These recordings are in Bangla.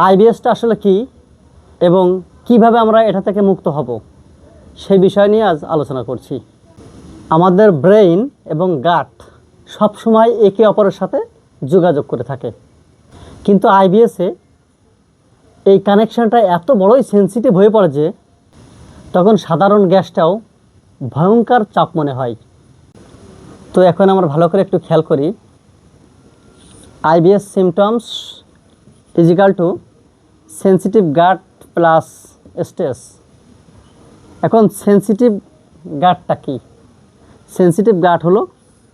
আইবিএসটা আসলে কি এবং কিভাবে আমরা এটা থেকে মুক্ত হব সেই বিষয় নিয়ে আজ আলোচনা করছি। আমাদের ব্রেইন এবং গাট সবসময় একে অপরের সাথে যোগাযোগ করে থাকে, কিন্তু আইবিএসে এই কানেকশানটা এত বড়ই সেন্সিটিভ হয়ে পড়ে যে তখন সাধারণ গ্যাসটাও ভয়ঙ্কর চাপ মনে হয়। তো এখন আমরা ভালো করে একটু খেয়াল করি। IBS symptoms is equal to sensitive gut plus stress. এখন সেন্সিটিভ গাটটা কি? সেন্সিটিভ গাট হলো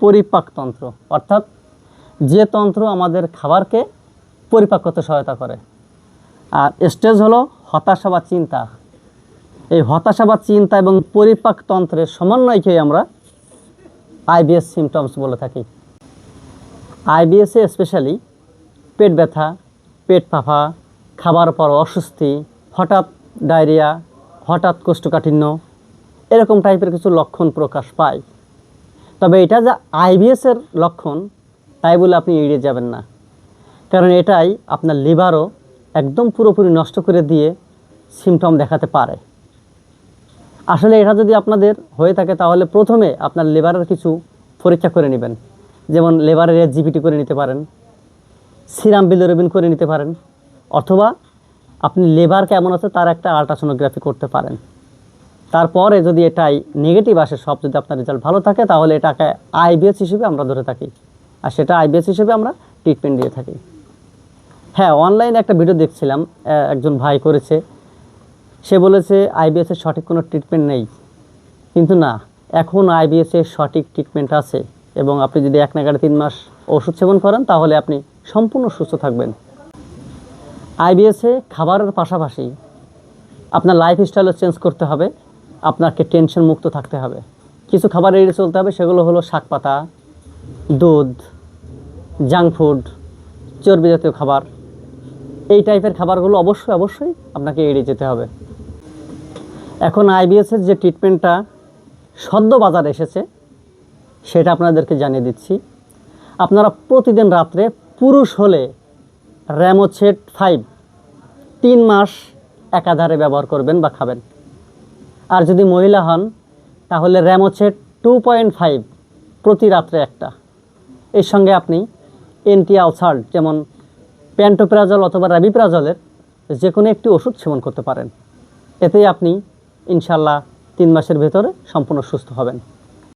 পরিপাকতন্ত্র, অর্থাৎ যে তন্ত্র আমাদের খাবারকে পরিপাক করতে সহায়তা করে। আর স্ট্রেস হলো হতাশা বা চিন্তা। এই হতাশা বা চিন্তা এবং পরিপাকতন্ত্রের সমন্বয়কেই আমরা আইবিএস সিমটমস বলে থাকি। আইবিএসে স্পেশালি পেট ব্যথা, পেট ফাঁপা, খাবার পর অস্বস্তি, হঠাৎ ডায়রিয়া, হঠাৎ কোষ্ঠকাঠিন্য, এরকম টাইপের কিছু লক্ষণ প্রকাশ পায়। তবে এটা যে আইবিএসের লক্ষণ তাই বলে আপনি এড়িয়ে যাবেন না, কারণ এটাই আপনার লিভারও একদম পুরোপুরি নষ্ট করে দিয়ে সিমটম দেখাতে পারে। আসলে এটা যদি আপনাদের হয়ে থাকে তাহলে প্রথমে আপনার লিভারের কিছু পরীক্ষা করে নেবেন, যেমন লিভারের জিপিটি করে নিতে পারেন, সিরাম বিলিরুবিন করে নিতে পারেন, অথবা আপনি লিভার কেমন আছে তার একটা আলট্রাসোনোগ্রাফি করতে পারেন। তারপরে যদি এটাই নেগেটিভ আসে, সব যদি আপনার রেজাল্ট ভালো থাকে, তাহলে এটাকে আইবিএস হিসেবে আমরা ধরে থাকি, আর সেটা আইবিএস হিসেবে আমরা ট্রিটমেন্ট দিয়ে থাকি। হ্যাঁ, অনলাইনে একটা ভিডিও দেখছিলাম, একজন ভাই করেছে, সে বলেছে আইবিএসের সঠিক কোনো ট্রিটমেন্ট নেই। কিন্তু না, এখন আইবিএসের সঠিক ট্রিটমেন্ট আছে, এবং আপনি যদি এক নাগাড়ে 3 মাস ওষুধ সেবন করেন তাহলে আপনি সম্পূর্ণ সুস্থ থাকবেন। আইবিএসে খাবারের পাশাপাশি আপনার লাইফস্টাইলও চেঞ্জ করতে হবে, আপনাকে টেনশন মুক্ত থাকতে হবে। কিছু খাবার এড়িয়ে চলতে হবে, সেগুলো হলো শাক পাতা, দুধ, জাঙ্ক ফুড, চর্বি জাতীয় খাবার। এই টাইপের খাবারগুলো অবশ্যই আপনাকে এড়িয়ে যেতে হবে। এখন আইবিএসের যে ট্রিটমেন্টটা সদ্য বাজারে এসেছে সেটা আপনাদেরকে জানিয়ে দিচ্ছি। আপনারা প্রতিদিন রাত্রে পুরুষ হলে র্যামোচেট 5 3 মাস একাধারে ব্যবহার করবেন বা খাবেন। আর যদি মহিলা হন তাহলে র্যামোচেট 2.5 প্রতি রাত্রে একটা। এর সঙ্গে আপনি অ্যান্টি আলসার্ট যেমন প্যান্টোপ্রাজল অথবা রাবিপ্রাজলের যে কোনো একটি ওষুধ সেবন করতে পারেন। এতেই আপনি ইনশাল্লাহ 3 মাসের ভেতরে সম্পূর্ণ সুস্থ হবেন।